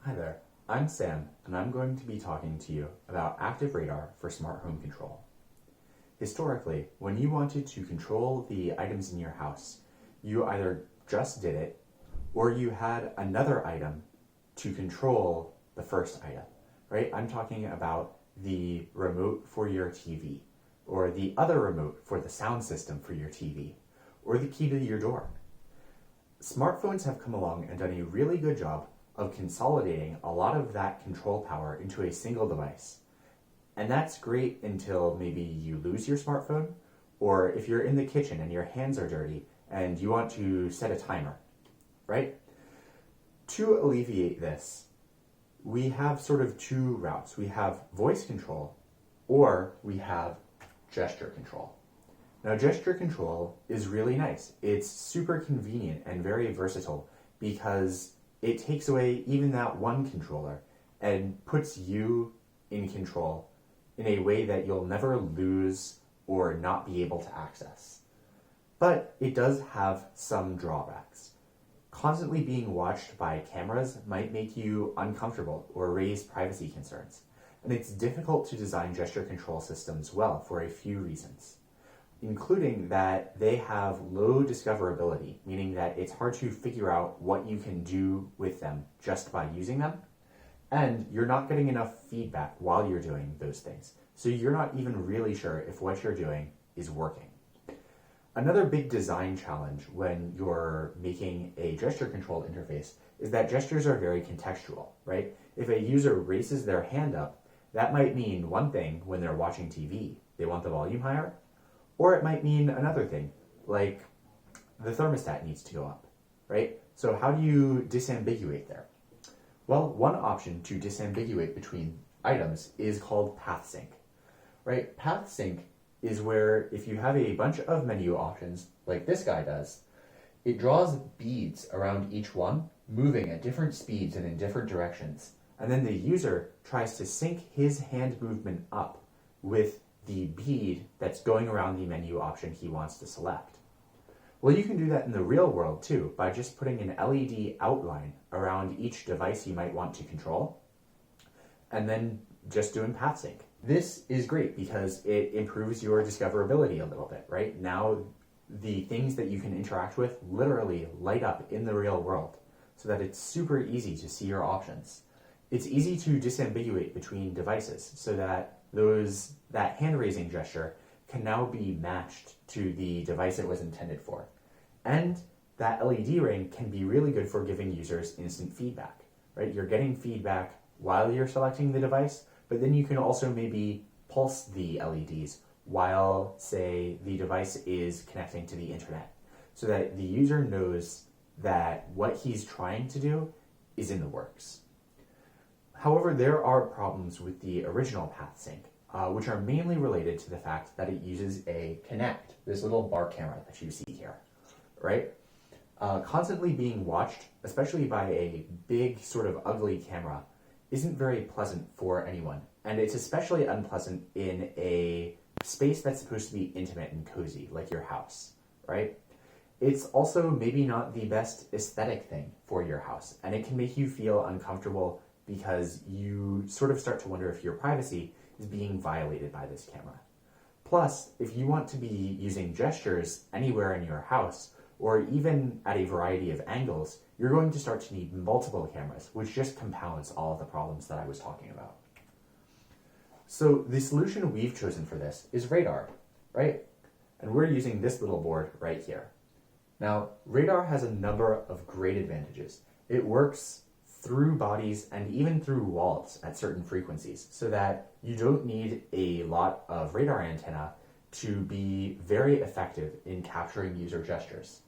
Hi there, I'm Sam, and I'm going to be talking to you about ActiveRadar for smart home control. Historically, when you wanted to control the items in your house, you either just did it, or you had another item to control the first item, right? I'm talking about the remote for your TV, or the other remote for the sound system for your TV, or the key to your door. Smartphones have come along and done a really good job of consolidating a lot of that control power into a single device. And that's great until maybe you lose your smartphone, or if you're in the kitchen and your hands are dirty and you want to set a timer, right? To alleviate this, we have sort of two routes. We have voice control, or we have gesture control. Now, gesture control is really nice. It's super convenient and very versatile because it takes away even that one controller and puts you in control in a way that you'll never lose or not be able to access. But it does have some drawbacks. Constantly being watched by cameras might make you uncomfortable or raise privacy concerns, and it's difficult to design gesture control systems well for a few reasons, including that they have low discoverability, meaning that it's hard to figure out what you can do with them just by using them, and you're not getting enough feedback while you're doing those things, so you're not even really sure if what you're doing is working. Another big design challenge when you're making a gesture control interface is that gestures are very contextual, right? If a user raises their hand up, that might mean one thing when they're watching TV, they want the volume higher, or it might mean another thing, like the thermostat needs to go up, right? So how do you disambiguate there? Well, one option to disambiguate between items is called path sync, right? Path sync is where if you have a bunch of menu options, like this guy does, it draws beads around each one, moving at different speeds and in different directions. And then the user tries to sync his hand movement up with the bead that's going around the menu option he wants to select. Well, you can do that in the real world too, by just putting an LED outline around each device you might want to control, and then just doing path sync. This is great because it improves your discoverability a little bit, right? Now the things that you can interact with literally light up in the real world so that it's super easy to see your options. It's easy to disambiguate between devices so that that hand-raising gesture can now be matched to the device it was intended for. And that LED ring can be really good for giving users instant feedback, right? You're getting feedback while you're selecting the device, but then you can also maybe pulse the LEDs while, say, the device is connecting to the internet, so that the user knows that what he's trying to do is in the works. However, there are problems with the original path sync, which are mainly related to the fact that it uses a Kinect, this little bar camera that you see here, right? Constantly being watched, especially by a big sort of ugly camera, isn't very pleasant for anyone. And it's especially unpleasant in a space that's supposed to be intimate and cozy, like your house, right? It's also maybe not the best aesthetic thing for your house, and it can make you feel uncomfortable because you sort of start to wonder if your privacy is being violated by this camera. Plus, if you want to be using gestures anywhere in your house, or even at a variety of angles, you're going to start to need multiple cameras, which just compounds all of the problems that I was talking about. So the solution we've chosen for this is Radar, right? And we're using this little board right here. Now, Radar has a number of great advantages. It works through bodies and even through walls at certain frequencies, so that you don't need a lot of radar antenna to be very effective in capturing user gestures.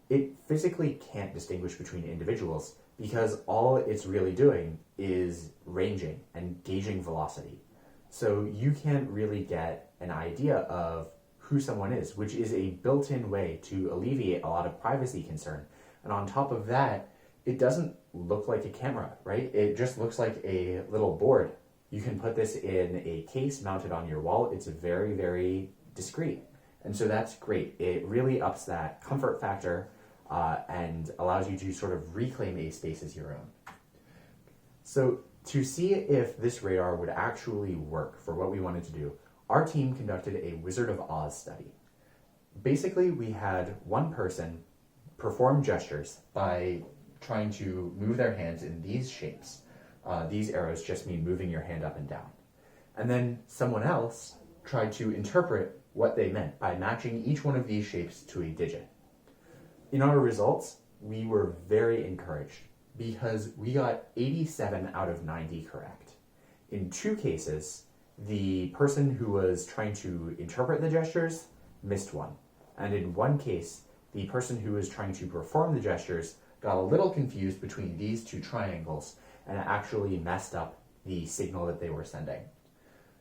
It physically can't distinguish between individuals because all it's really doing is ranging and gauging velocity. So you can't really get an idea of who someone is, which is a built-in way to alleviate a lot of privacy concern. And on top of that, it doesn't look like a camera, right? It just looks like a little board. You can put this in a case mounted on your wall. It's very, very discreet. And so that's great. It really ups that comfort factor and allows you to sort of reclaim a space as your own. So to see if this radar would actually work for what we wanted to do, our team conducted a Wizard of Oz study. Basically, we had one person perform gestures by trying to move their hands in these shapes. These arrows just mean moving your hand up and down. And then someone else tried to interpret what they meant by matching each one of these shapes to a digit. In our results, we were very encouraged because we got 87 out of 90 correct. In two cases, the person who was trying to interpret the gestures missed one. And in one case, the person who was trying to perform the gestures got a little confused between these two triangles and actually messed up the signal that they were sending.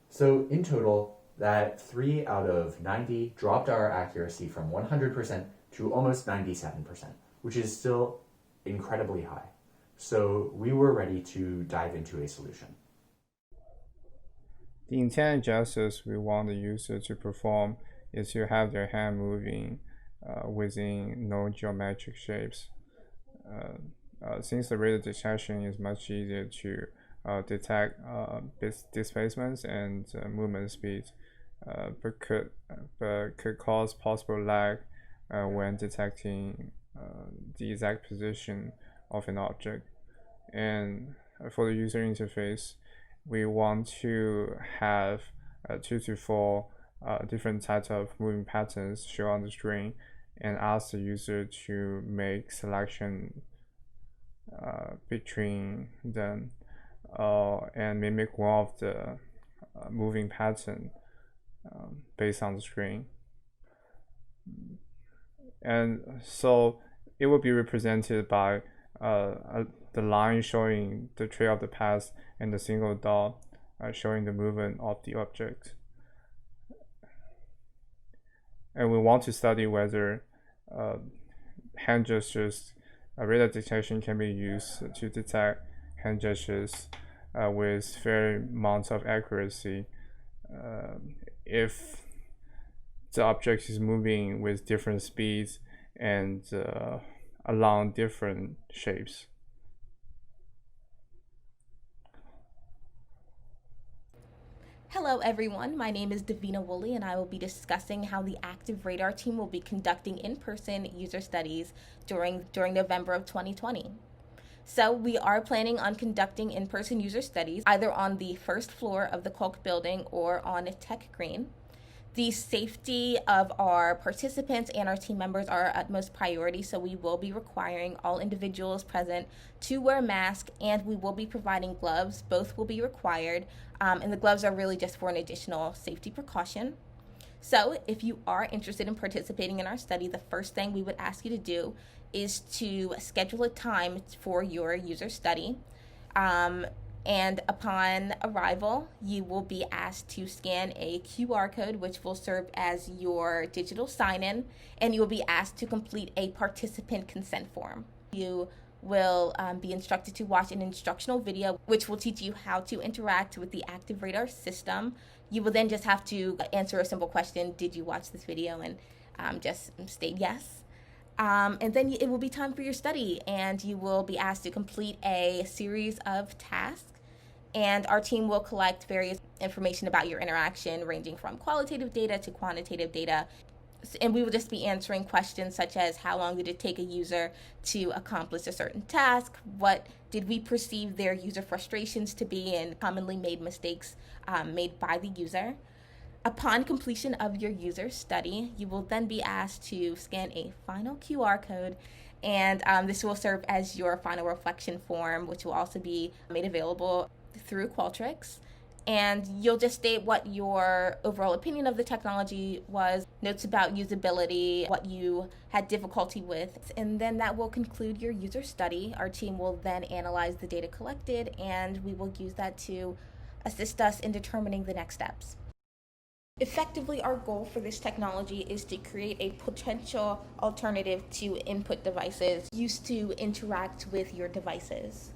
So in total, that 3 out of 90 dropped our accuracy from 100% to almost 97%, which is still incredibly high. So we were ready to dive into a solution. The intended gestures we want the user to perform is to have their hand moving within no geometric shapes. Since the radar detection is much easier to detect displacements and movement speeds, but could cause possible lag when detecting the exact position of an object. And for the user interface, we want to have 2 to 4 different types of moving patterns shown on the screen, and ask the user to make selection between them and mimic one of the moving pattern based on the screen. And so it will be represented by the line showing the trail of the path and the single dot showing the movement of the object. And we want to study whether hand gestures, radar detection can be used to detect hand gestures with fair amounts of accuracy if the object is moving with different speeds and along different shapes. Hello everyone, my name is Davina Woolley and I will be discussing how the ActiveRadar team will be conducting in-person user studies during November of 2020. So we are planning on conducting in-person user studies either on the first floor of the Kolk building or on Tech Green. The safety of our participants and our team members are our utmost priority, so we will be requiring all individuals present to wear masks, and we will be providing gloves. Both will be required, and the gloves are really just for an additional safety precaution. So if you are interested in participating in our study, the first thing we would ask you to do is to schedule a time for your user study. And upon arrival, you will be asked to scan a QR code, which will serve as your digital sign-in, and you will be asked to complete a participant consent form. You will be instructed to watch an instructional video, which will teach you how to interact with the ActiveRadar system. You will then just have to answer a simple question: did you watch this video? And just state yes. And then it will be time for your study, and you will be asked to complete a series of tasks. And our team will collect various information about your interaction, ranging from qualitative data to quantitative data. And we will just be answering questions such as how long did it take a user to accomplish a certain task, what did we perceive their user frustrations to be, and commonly made mistakes made by the user. Upon completion of your user study, you will then be asked to scan a final QR code, and this will serve as your final reflection form, which will also be made available through Qualtrics. And you'll just state what your overall opinion of the technology was, notes about usability, what you had difficulty with, and then that will conclude your user study. Our team will then analyze the data collected, and we will use that to assist us in determining the next steps. Effectively, our goal for this technology is to create a potential alternative to input devices used to interact with your devices.